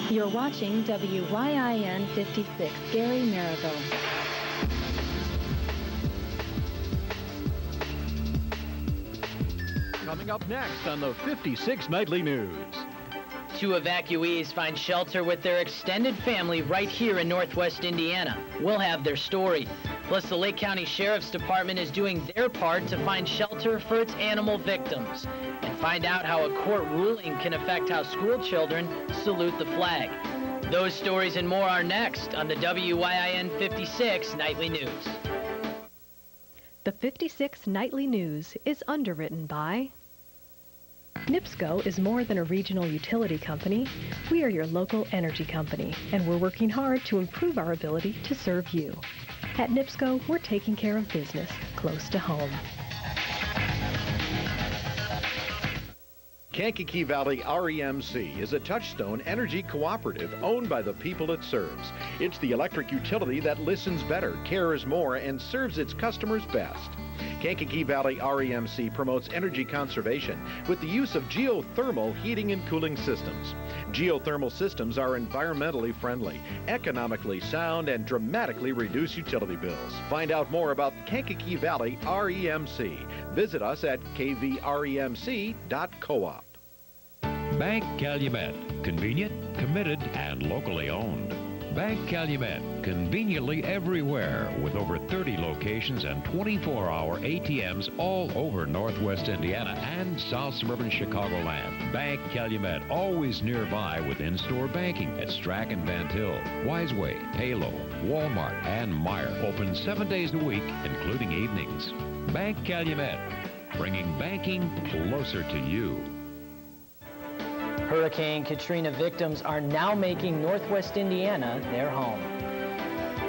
You're watching WYIN 56, Gary, Maryville. Coming up next on the 56 Nightly News. 2 evacuees find shelter with their extended family right here in Northwest Indiana. We'll have their story. Plus, the Lake County Sheriff's Department is doing their part to find shelter for its animal victims. And find out how a court ruling can affect how school children salute the flag. Those stories and more are next on the WYIN 56 Nightly News. The 56 Nightly News is underwritten by NIPSCO is more than a regional utility company. We are your local energy company, and we're working hard to improve our ability to serve you. At NIPSCO, we're taking care of business close to home. Kankakee Valley REMC is a touchstone energy cooperative owned by the people it serves. It's the electric utility that listens better, cares more, and serves its customers best. Kankakee Valley REMC promotes energy conservation with the use of geothermal heating and cooling systems. Geothermal systems are environmentally friendly, economically sound, and dramatically reduce utility bills. Find out more about Kankakee Valley REMC. Visit us at kvremc.coop. Bank Calumet, convenient, committed, and locally owned. Bank Calumet, conveniently everywhere with over 30 locations and 24-hour ATMs all over Northwest Indiana and South Suburban Chicagoland. Bank Calumet, always nearby with in-store banking at Strack and Van Til, Wiseway, Halo, Walmart, and Meijer. Open 7 days a week, including evenings. Bank Calumet, bringing banking closer to you. Hurricane Katrina victims are now making Northwest Indiana their home.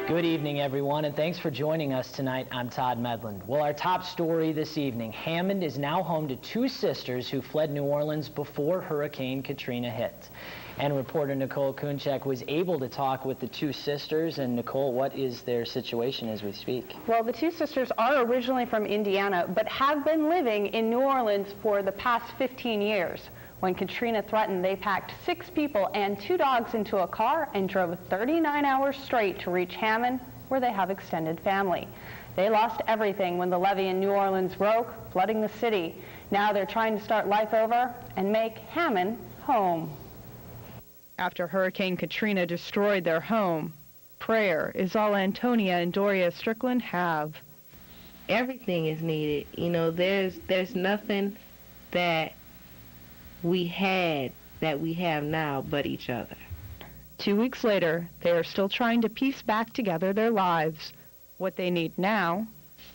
Good evening, everyone, and thanks for joining us tonight. I'm Todd Medland. Well, our top story this evening, Hammond is now home to 2 sisters who fled New Orleans before Hurricane Katrina hit. And reporter Nicole Kunchek was able to talk with the 2 sisters. And Nicole, what is their situation as we speak? Well, the 2 sisters are originally from Indiana, but have been living in New Orleans for the past 15 years. When Katrina threatened, they packed 6 people and 2 dogs into a car and drove 39 hours straight to reach Hammond, where they have extended family. They lost everything when the levee in New Orleans broke, flooding the city. Now they're trying to start life over and make Hammond home. After Hurricane Katrina destroyed their home, prayer is all Antonia and Doria Strickland have. Everything is needed. You know, there's nothing that we had that we have now but each other. 2 weeks later, they are still trying to piece back together their lives. What they need now?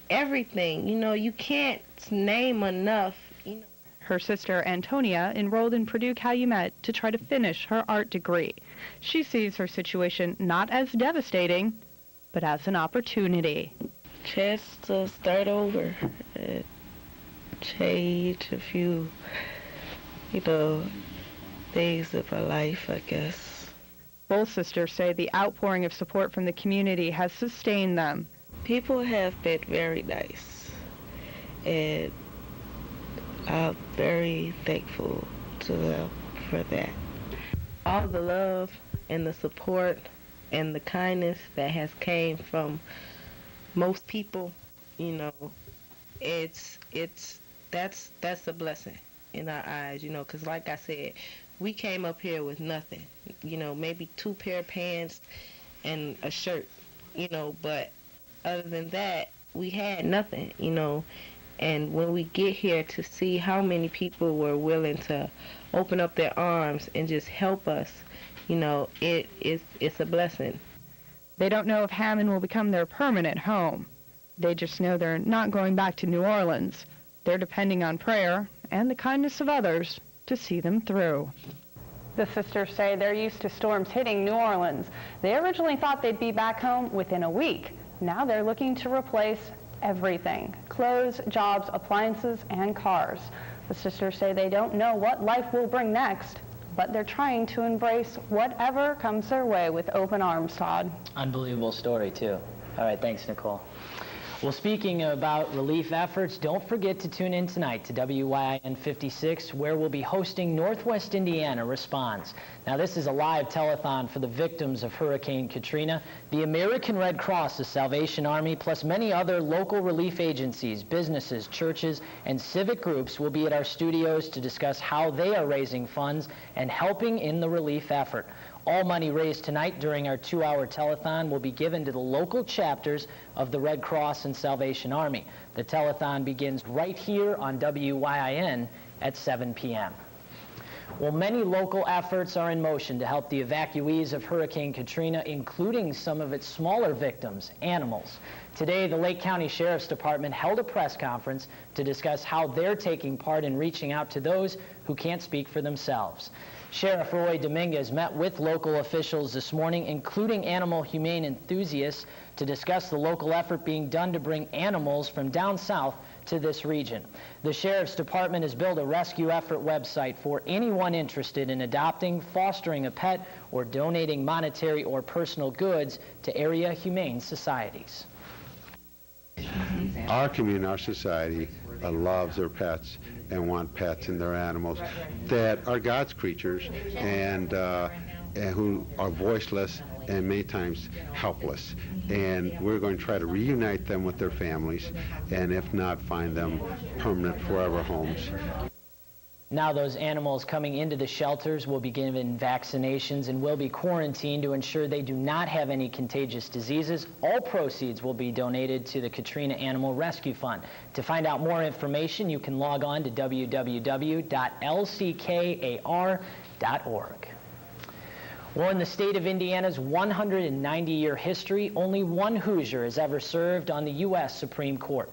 Everything. You know, you can't name enough. You know. Her sister Antonia enrolled in Purdue Calumet to try to finish her art degree. She sees her situation not as devastating, but as an opportunity. Just to start over, change a few days of our life, I guess. Both sisters say the outpouring of support from the community has sustained them. People have been very nice, and I'm very thankful to them for that. All the love and the support and the kindness that has came from most people, that's a blessing in our eyes, because like I said, we came up here with nothing, maybe 2 pair of pants and a shirt, but other than that, we had nothing, and when we get here to see how many people were willing to open up their arms and just help us, it's a blessing. They don't know if Hammond will become their permanent home. They just know they're not going back to New Orleans. They're depending on prayer and the kindness of others to see them through. The sisters say they're used to storms hitting New Orleans. They originally thought they'd be back home within a week. Now they're looking to replace everything: clothes, jobs, appliances, and cars. The sisters say they don't know what life will bring next, but they're trying to embrace whatever comes their way with open arms, Todd. Unbelievable story, too. All right, thanks, Nicole. Well, speaking about relief efforts, don't forget to tune in tonight to WYIN 56, where we'll be hosting Northwest Indiana Responds. Now, this is a live telethon for the victims of Hurricane Katrina. The American Red Cross, the Salvation Army, plus many other local relief agencies, businesses, churches, and civic groups will be at our studios to discuss how they are raising funds and helping in the relief effort. All money raised tonight during our 2-hour telethon will be given to the local chapters of the Red Cross and Salvation Army. The telethon begins right here on WYIN at 7 p.m. Well, many local efforts are in motion to help the evacuees of Hurricane Katrina, including some of its smaller victims, animals. Today, the Lake County Sheriff's Department held a press conference to discuss how they're taking part in reaching out to those who can't speak for themselves. Sheriff Roy Dominguez met with local officials this morning, including animal humane enthusiasts, to discuss the local effort being done to bring animals from down south to this region. The Sheriff's Department has built a rescue effort website for anyone interested in adopting, fostering a pet, or donating monetary or personal goods to area humane societies. Our community, our society loves their pets and want pets and their animals that are God's creatures and who are voiceless and many times helpless. And we're going to try to reunite them with their families, and if not, find them permanent forever homes. Now those animals coming into the shelters will be given vaccinations and will be quarantined to ensure they do not have any contagious diseases. All proceeds will be donated to the Katrina Animal Rescue Fund. To find out more information, you can log on to www.lckar.org. Well, in the state of Indiana's 190-year history, only one Hoosier has ever served on the U.S. Supreme Court.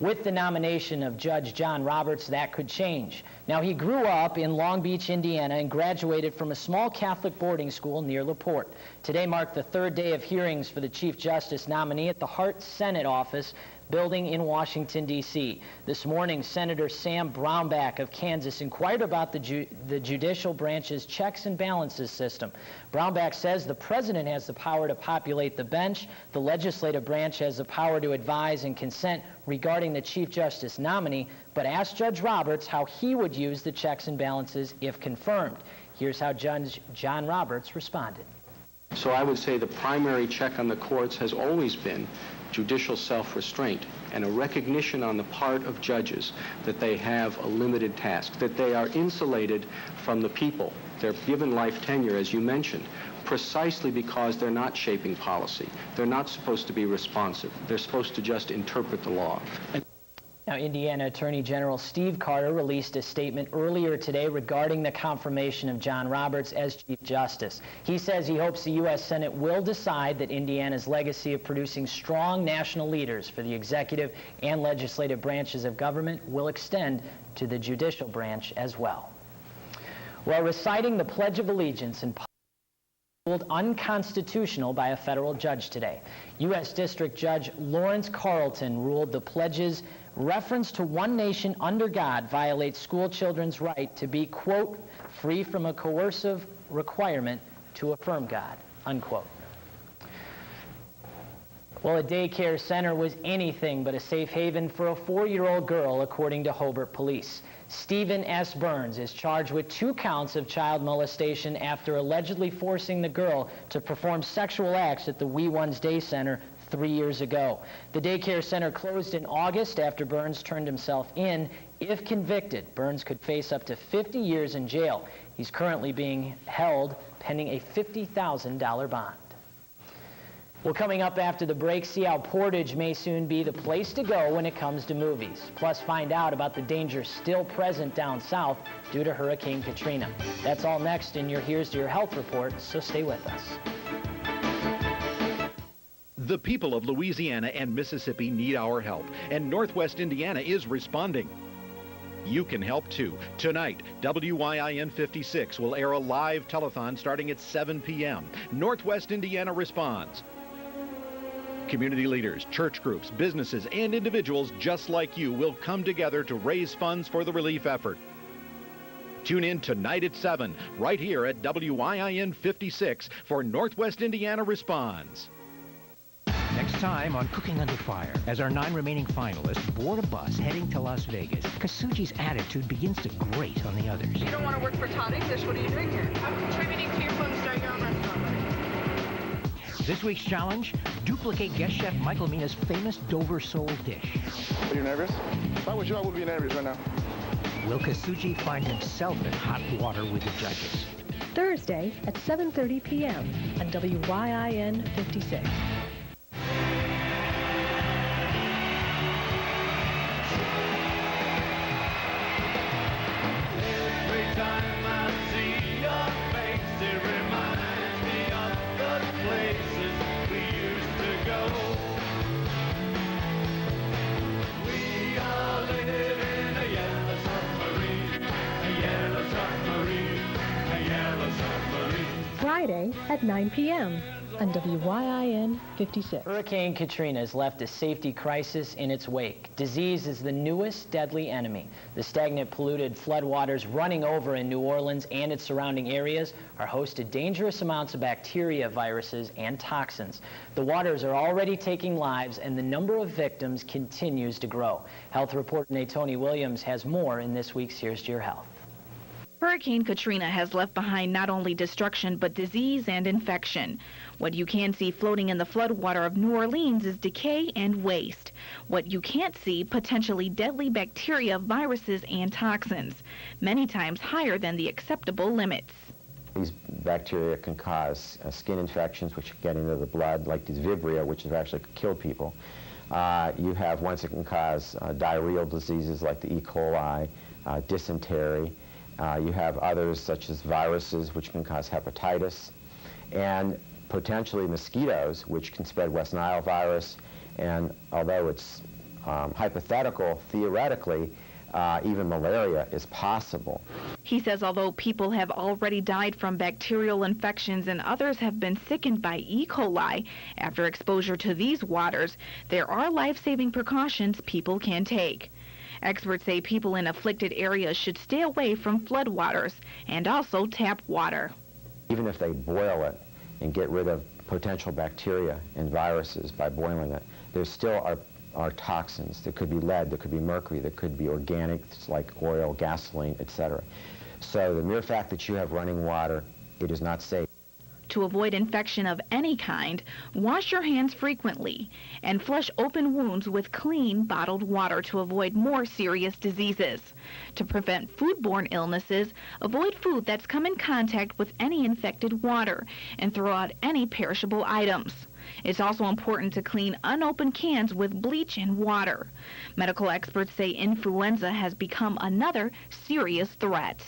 With the nomination of Judge John Roberts, that could change. Now, he grew up in Long Beach, Indiana, and graduated from a small Catholic boarding school near LaPorte. Today marked the third day of hearings for the Chief Justice nominee at the Hart Senate office building in Washington, D.C. This morning, Senator Sam Brownback of Kansas inquired about the judicial branch's checks and balances system. Brownback says the president has the power to populate the bench. The legislative branch has the power to advise and consent regarding the Chief Justice nominee, but asked Judge Roberts how he would use the checks and balances if confirmed. Here's how Judge John Roberts responded. So I would say the primary check on the courts has always been judicial self-restraint and a recognition on the part of judges that they have a limited task, that they are insulated from the people. They're given life tenure, as you mentioned, precisely because they're not shaping policy. They're not supposed to be responsive. They're supposed to just interpret the law. Now, Indiana Attorney General Steve Carter released a statement earlier today regarding the confirmation of John Roberts as Chief Justice. He says he hopes the U.S. Senate will decide that Indiana's legacy of producing strong national leaders for the executive and legislative branches of government will extend to the judicial branch as well. While reciting the Pledge of Allegiance in ruled unconstitutional by a federal judge today. U.S. District Judge Lawrence Carlton ruled the pledge's reference to one nation under God violates school children's right to be, quote, free from a coercive requirement to affirm God, unquote. Well, a daycare center was anything but a safe haven for a 4-year-old girl, according to Hobart Police. Stephen S. Burns is charged with 2 counts of child molestation after allegedly forcing the girl to perform sexual acts at the WYIN Day Center 3 years ago. The daycare center closed in August after Burns turned himself in. If convicted, Burns could face up to 50 years in jail. He's currently being held pending a $50,000 bond. Well, coming up after the break, see how Portage may soon be the place to go when it comes to movies. Plus, find out about the danger still present down south due to Hurricane Katrina. That's all next in your Here's to Your Health report, so stay with us. The people of Louisiana and Mississippi need our help, and Northwest Indiana is responding. You can help too. Tonight, WYIN 56 will air a live telethon starting at 7 p.m. Northwest Indiana responds. Community leaders, church groups, businesses, and individuals just like you will come together to raise funds for the relief effort. Tune in tonight at 7, right here at WYIN 56 for Northwest Indiana Responds. Next Next time on Cooking Under Fire, as our 9 remaining finalists board a bus heading to Las Vegas, Kasuji's attitude begins to grate on the others. You don't want to work for Todd English. What are you doing here? I'm contributing to your film to start your own restaurant. This week's challenge, duplicate guest chef Michael Mina's famous Dover sole dish. Are you nervous? If I was you, I would be nervous right now. Will Kasuji find himself in hot water with the judges? Thursday at 7:30 p.m. on WYIN 56. Friday at 9 p.m. on WYIN 56. Hurricane Katrina has left a safety crisis in its wake. Disease is the newest deadly enemy. The stagnant, polluted floodwaters running over in New Orleans and its surrounding areas are host to dangerous amounts of bacteria, viruses, and toxins. The waters are already taking lives, and the number of victims continues to grow. Health reporter Natoni Williams has more in this week's Here's to Your Health. Hurricane Katrina has left behind not only destruction but disease and infection. What you can see floating in the floodwater of New Orleans is decay and waste. What you can't see, potentially deadly bacteria, viruses, and toxins, many times higher than the acceptable limits. These bacteria can cause skin infections, which get into the blood, like these Vibrio, which have actually killed people. You have ones that can cause diarrheal diseases like the E. coli, dysentery. You have others such as viruses, which can cause hepatitis, and potentially mosquitoes, which can spread West Nile virus. And although it's hypothetical, theoretically, even malaria is possible. He says although people have already died from bacterial infections and others have been sickened by E. coli after exposure to these waters, there are life-saving precautions people can take. Experts say people in afflicted areas should stay away from floodwaters and also tap water. Even if they boil it and get rid of potential bacteria and viruses by boiling it, there still are toxins. There could be lead, there could be mercury, there could be organics like oil, gasoline, etc. So the mere fact that you have running water, it is not safe. To avoid infection of any kind, wash your hands frequently and flush open wounds with clean bottled water to avoid more serious diseases. To prevent foodborne illnesses, avoid food that's come in contact with any infected water and throw out any perishable items. It's also important to clean unopened cans with bleach and water. Medical experts say influenza has become another serious threat.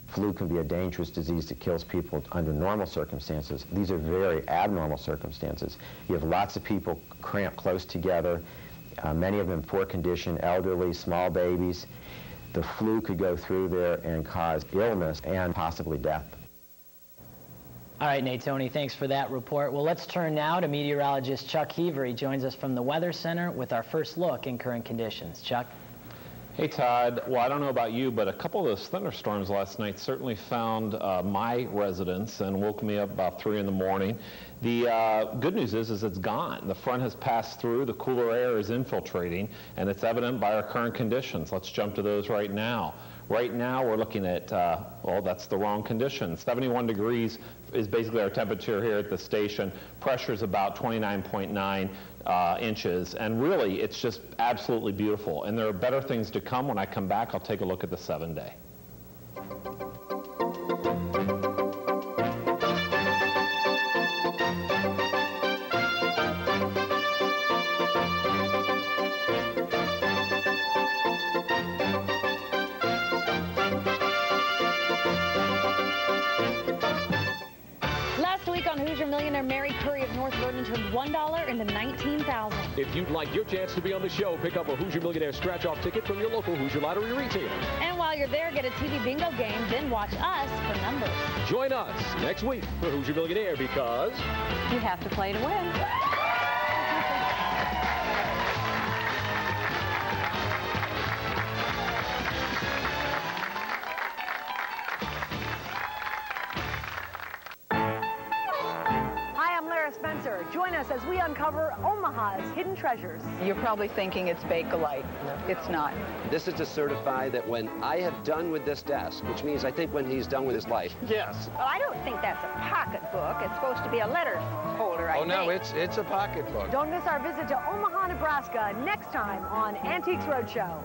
Flu can be a dangerous disease that kills people under normal circumstances. These are very abnormal circumstances. You have lots of people cramped close together, many of them in poor condition, elderly, small babies. The flu could go through there and cause illness and possibly death. All right, Natoni, thanks for that report. Well, let's turn now to meteorologist Chuck Heaver. He joins us from the Weather Center with our first look in current conditions. Chuck? Hey, Todd. Well, I don't know about you, but a couple of those thunderstorms last night certainly found my residence and woke me up about 3 in the morning. The good news is it's gone. The front has passed through, the cooler air is infiltrating, and it's evident by our current conditions. Let's jump to those right now. Right now, we're looking at, well, that's the wrong condition. 71 degrees is basically our temperature here at the station. Pressure is about 29.9 inches, and really, it's just absolutely beautiful. And there are better things to come. When I come back, I'll take a look at the 7-day. Mary Curry of North Vernon turned $1 into $19,000. If you'd like your chance to be on the show, pick up a Hoosier Millionaire scratch-off ticket from your local Hoosier Lottery retailer. And while you're there, get a TV bingo game, then watch us for numbers. Join us next week for Hoosier Millionaire because you have to play to win. future. Join us as we uncover Omaha's hidden treasures. You're probably thinking it's Bakelite. It's not. This is to certify that when I have done with this desk, which means I think when he's done with his life. Yes. Well, I don't think that's a pocketbook. It's supposed to be a letter holder, I think. No, it's a pocketbook. Don't miss our visit to Omaha, Nebraska next time on Antiques Roadshow.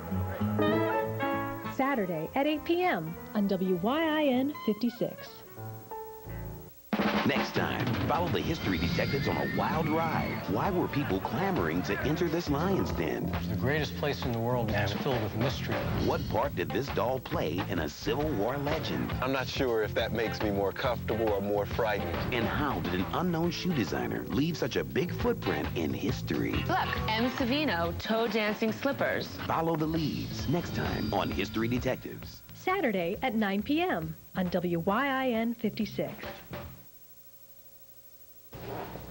Saturday at 8 p.m. on WYIN 56. Next time, follow the history detectives on a wild ride. Why were people clamoring to enter this lion's den? It's the greatest place in the world, man. It's filled with mystery. What part did this doll play in a Civil War legend? I'm not sure if that makes me more comfortable or more frightened. And how did an unknown shoe designer leave such a big footprint in history? Look, M. Savino, toe dancing slippers. Follow the leads next time on History Detectives. Saturday at 9 p.m. on WYIN 56.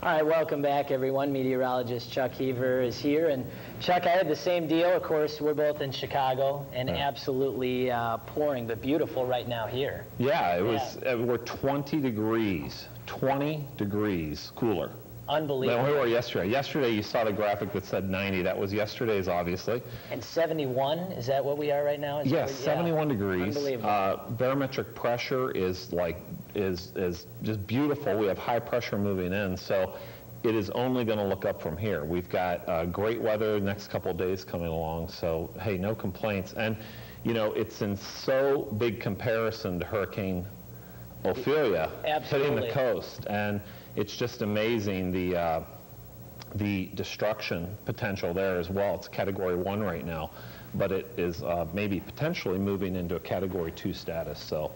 All right, welcome back, everyone. Meteorologist Chuck Heaver is here. And Chuck, I had the same deal. Of course, we're both in Chicago, and absolutely pouring, but beautiful right now here. Yeah, it was. We're 20 degrees. 20 degrees cooler. Unbelievable. Than we were yesterday. Yesterday, you saw the graphic that said 90. That was yesterday's, obviously. And 71, is that what we are right now? Yes, 71 degrees. Unbelievable. Barometric pressure is just beautiful. We have high pressure moving in, so it is only going to look up from here. We've got great weather the next couple of days coming along, so hey, no complaints. And you know, it's in so big comparison to Hurricane Ophelia hitting the coast, and it's just amazing the destruction potential there as well. It's Category 1 right now, but it is maybe potentially moving into a Category 2 status. So,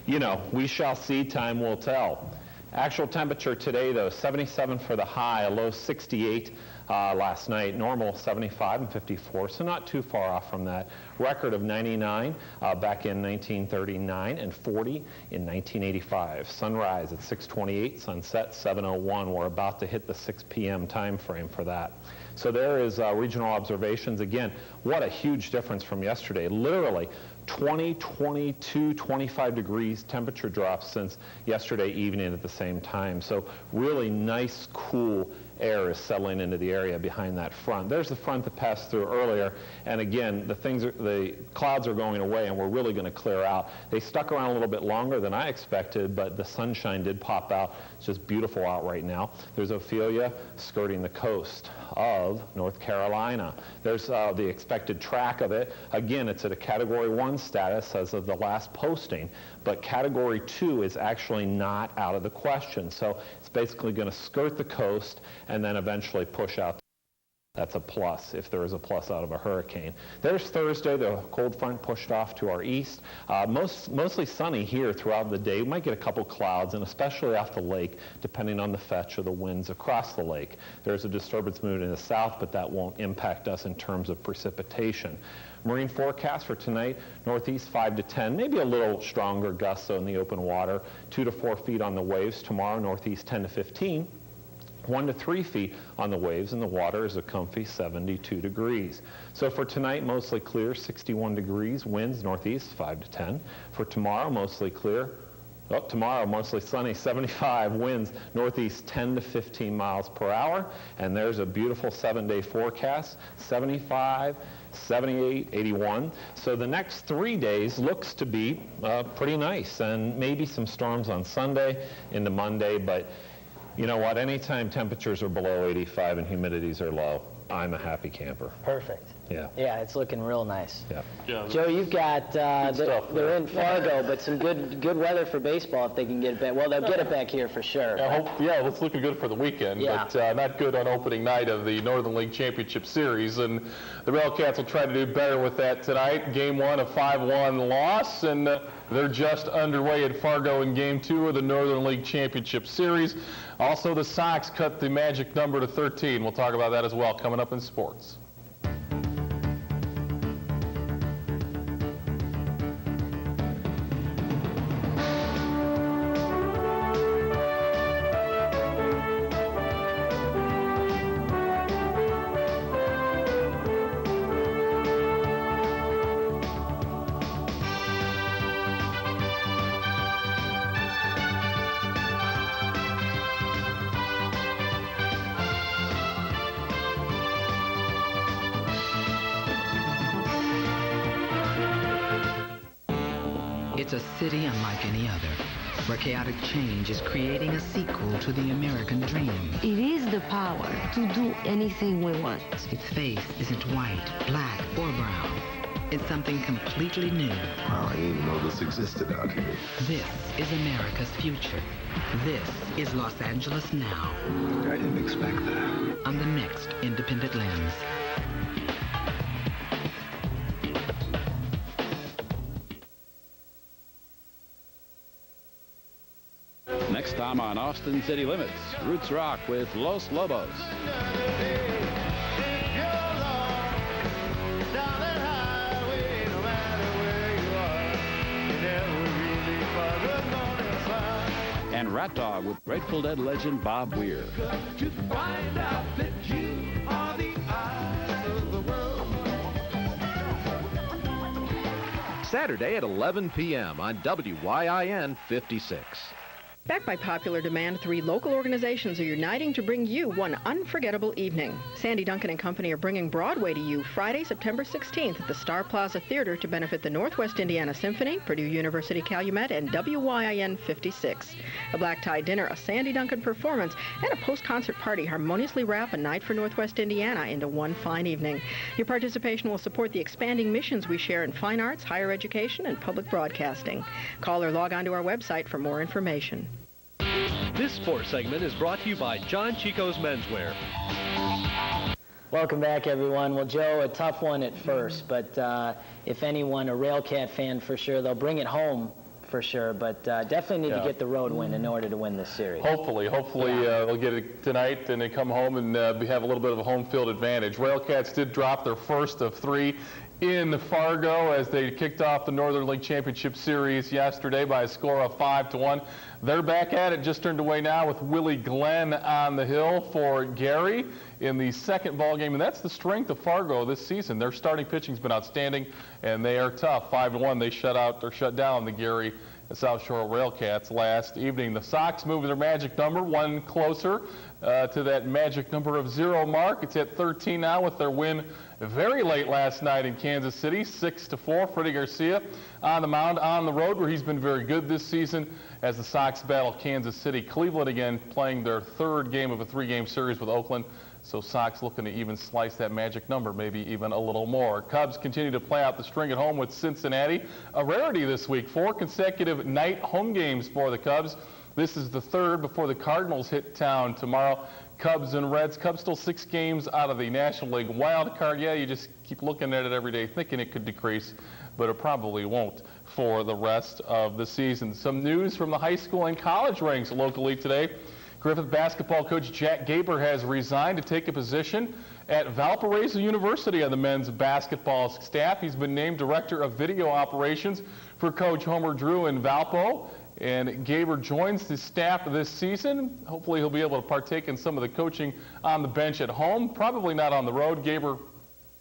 you know, we shall see. Time will tell. Actual temperature today, though, 77 for the high, a low 68 last night. Normal 75 and 54, so not too far off from that. Record of 99 back in 1939 and 40 in 1985. Sunrise at 6:28, sunset 7:01. We're about to hit the 6 p.m. time frame for that. So there is regional observations. Again, what a huge difference from yesterday. Literally 20, 22, 25 degrees temperature drops since yesterday evening at the same time. So really nice, cool air is settling into the area behind that front. There's the front that passed through earlier, and again, the clouds are going away and we're really going to clear out. They stuck around a little bit longer than I expected, but the sunshine did pop out. It's just beautiful out right now. There's Ophelia skirting the coast of North Carolina. There's the expected track of it. Again, it's at a Category 1 status as of the last posting, but Category 2 is actually not out of the question. So it's basically going to skirt the coast and then eventually push out. That's a plus, if there is a plus out of a hurricane. There's Thursday. The cold front pushed off to our east. Mostly sunny here throughout the day. We might get a couple clouds, and especially off the lake, depending on the fetch of the winds across the lake. There's a disturbance moving in the south, but that won't impact us in terms of precipitation. Marine forecast for tonight, northeast 5 to 10, maybe a little stronger gusts in the open water, 2 to 4 feet on the waves. Tomorrow, northeast 10 to 15. 1 to 3 feet on the waves, and the water is a comfy 72 degrees. So for tonight, mostly clear, 61 degrees, winds northeast 5 to 10. For tomorrow, mostly clear. Tomorrow, mostly sunny, 75, winds northeast 10 to 15 miles per hour. And there's a beautiful 7-day forecast, 75, 78, 81. So the next 3 days looks to be pretty nice, and maybe some storms on Sunday into Monday, but you know what? Anytime temperatures are below 85 and humidities are low, I'm a happy camper. Perfect. Yeah. Yeah, it's looking real nice. Yeah. Joe, you've got, they're in Fargo, but some good weather for baseball if they can get it back. Well, they'll get it back here for sure. Yeah, it's looking good for the weekend, but not good on opening night of the Northern League Championship Series. And the Railcats will try to do better with that tonight. Game 1, a 5-1 loss, and they're just underway at Fargo in Game 2 of the Northern League Championship Series. Also, the Sox cut the magic number to 13. We'll talk about that as well coming up in sports. It's a city unlike any other, where chaotic change is creating a sequel to the American dream. It is the power to do anything we want. Its face isn't white, black, or brown. It's something completely new. Wow, I didn't even know this existed out here. This is America's future. This is Los Angeles now. I didn't expect that. On the next Independent Lens. Next time on Austin City Limits, Roots Rock with Los Lobos. And Rat Dog with Grateful Dead legend Bob Weir. To find out that you are the eyes of the world. Saturday at 11 p.m. on WYIN 56. Backed by popular demand, 3 local organizations are uniting to bring you one unforgettable evening. Sandy Duncan and Company are bringing Broadway to you Friday, September 16th at the Star Plaza Theater to benefit the Northwest Indiana Symphony, Purdue University Calumet, and WYIN 56. A black tie dinner, a Sandy Duncan performance, and a post-concert party harmoniously wrap a night for Northwest Indiana into one fine evening. Your participation will support the expanding missions we share in fine arts, higher education, and public broadcasting. Call or log on to our website for more information. This sports segment is brought to you by John Chico's Menswear. Welcome back, everyone. Well, Joe, a tough one at first, but if anyone, a Railcat fan for sure, they'll bring it home for sure, but definitely need to get the road win in order to win this series. Hopefully they'll get it tonight and then come home and have a little bit of a home field advantage. Railcats did drop their first of 3 in Fargo as they kicked off the Northern League Championship Series yesterday by a score of 5-1. They're back at it, just turned away now with Willie Glenn on the hill for Gary in the second ball game, and that's the strength of Fargo this season. Their starting pitching's been outstanding, and they are tough. 5-1, they shut down the Gary South Shore Railcats last evening. The Sox moved their magic number one closer to that magic number of 0 mark. It's at 13 now with their win very late last night in Kansas City, 6-4. Freddie Garcia on the mound on the road, where he's been very good this season as the Sox battle Kansas City. Cleveland again playing their 3rd game of a 3-game series with Oakland. So Sox looking to even slice that magic number, maybe even a little more. Cubs continue to play out the string at home with Cincinnati. A rarity this week, 4 consecutive night home games for the Cubs. This is the 3rd before the Cardinals hit town tomorrow. Cubs and Reds. Cubs still 6 games out of the National League wild card. Yeah, you just keep looking at it every day thinking it could decrease, but it probably won't for the rest of the season. Some news from the high school and college ranks locally today. Griffith basketball coach Jack Gaber has resigned to take a position at Valparaiso University on the men's basketball staff. He's been named Director of Video Operations for Coach Homer Drew in Valpo. And Gaber joins the staff this season. Hopefully he'll be able to partake in some of the coaching on the bench at home, probably not on the road. Gaber,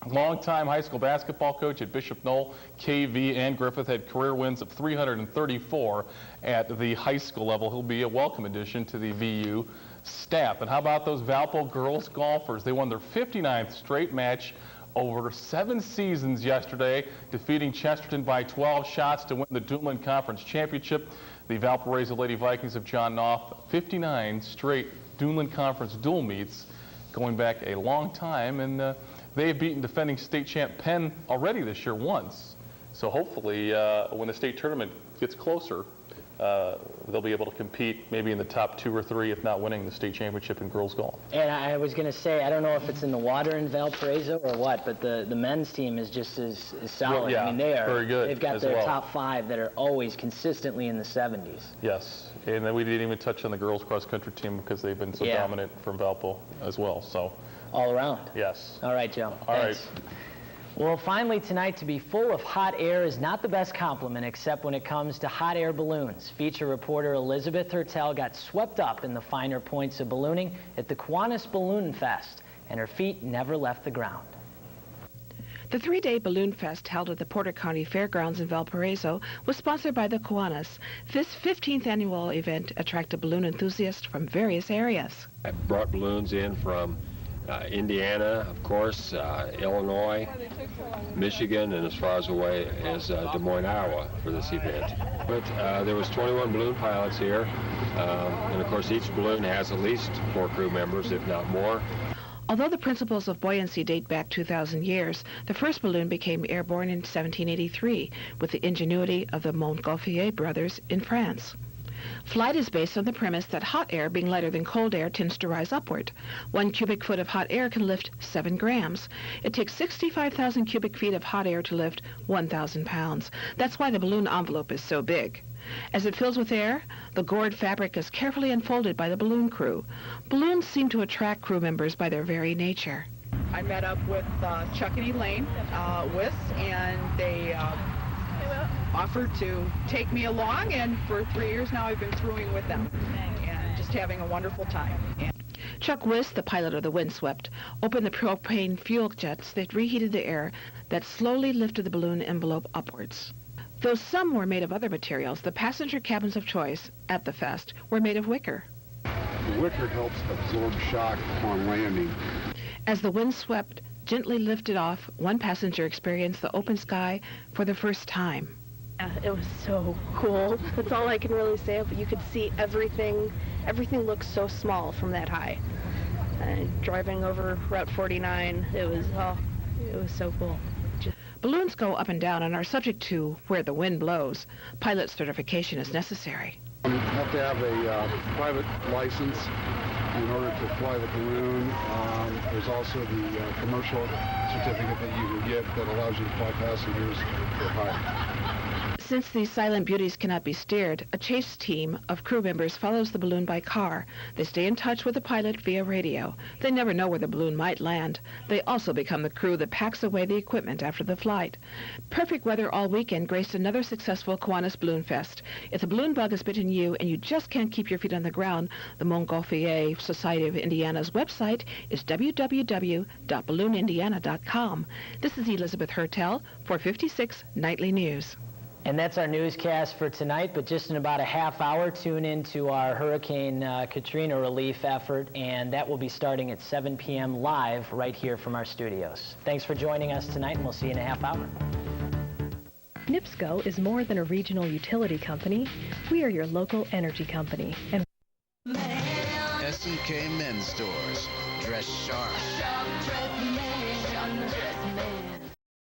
longtime high school basketball coach at Bishop Knoll, KV, and Griffith, had career wins of 334 at the high school level. He'll be a welcome addition to the VU staff. And how about those Valpo girls golfers? They won their 59th straight match over 7 seasons yesterday, defeating Chesterton by 12 shots to win the Duneland Conference Championship. The Valparaiso Lady Vikings of John Knopf, 59 straight Duneland Conference dual meets, going back a long time, and they have beaten defending state champ Penn already this year once. So hopefully when the state tournament gets closer, they'll be able to compete maybe in the top 2 or 3, if not winning the state championship in girls golf. And I was going to say, I don't know if it's in the water in Valparaiso or what, but the men's team is just as solid. Well, yeah, I mean, they are very good. They've got their top 5 that are always consistently in the 70s. Yes, and then we didn't even touch on the girls cross country team because they've been so dominant from Valpo as well. So all around. Yes. All right, Joe. All Thanks. right. Well, finally tonight, to be full of hot air is not the best compliment, except when it comes to hot air balloons. Feature reporter Elizabeth Hertel got swept up in the finer points of ballooning at the Kiwanis Balloon Fest, and her feet never left the ground. The 3-day Balloon Fest held at the Porter County Fairgrounds in Valparaiso was sponsored by the Kiwanis. This 15th annual event attracted balloon enthusiasts from various areas. I brought balloons in from Indiana, of course, Illinois, Michigan, and as far as away as Des Moines, Iowa for this event. But there was 21 balloon pilots here, and of course each balloon has at least 4 crew members, if not more. Although the principles of buoyancy date back 2,000 years, the first balloon became airborne in 1783 with the ingenuity of the Montgolfier brothers in France. Flight is based on the premise that hot air, being lighter than cold air, tends to rise upward. 1 cubic foot of hot air can lift 7 grams. It takes 65,000 cubic feet of hot air to lift 1,000 pounds. That's why the balloon envelope is so big. As it fills with air, the gored fabric is carefully unfolded by the balloon crew. Balloons seem to attract crew members by their very nature. I met up with Chuck and Elaine WYIN, and they offered to take me along, and for 3 years now I've been crewing with them and just having a wonderful time. Chuck WYIN, the pilot of the Windswept, opened the propane fuel jets that reheated the air that slowly lifted the balloon envelope upwards. Though some were made of other materials, the passenger cabins of choice at the fest were made of wicker. The wicker helps absorb shock upon landing. As the Windswept gently lifted off, one passenger experienced the open sky for the first time. It was so cool. That's all I can really say. But you could see everything. Everything looks so small from that high. Driving over Route 49, it was so cool. Balloons go up and down and are subject to where the wind blows. Pilot certification is necessary. You have to have a private license in order to fly the balloon. There's also the commercial certificate that you can get that allows you to fly passengers for hire. Since these silent beauties cannot be steered, a chase team of crew members follows the balloon by car. They stay in touch with the pilot via radio. They never know where the balloon might land. They also become the crew that packs away the equipment after the flight. Perfect weather all weekend graced another successful Kiwanis Balloon Fest. If the balloon bug has bitten you and you just can't keep your feet on the ground, the Montgolfier Society of Indiana's website is www.balloonindiana.com. This is Elizabeth Hertel for 56 Nightly News. And that's our newscast for tonight, but just in about a half hour, tune in to our Hurricane Katrina relief effort, and that will be starting at 7 p.m. live right here from our studios. Thanks for joining us tonight, and we'll see you in a half hour. NIPSCO is more than a regional utility company. We are your local energy company. And S&K Men's Stores. Dress sharp.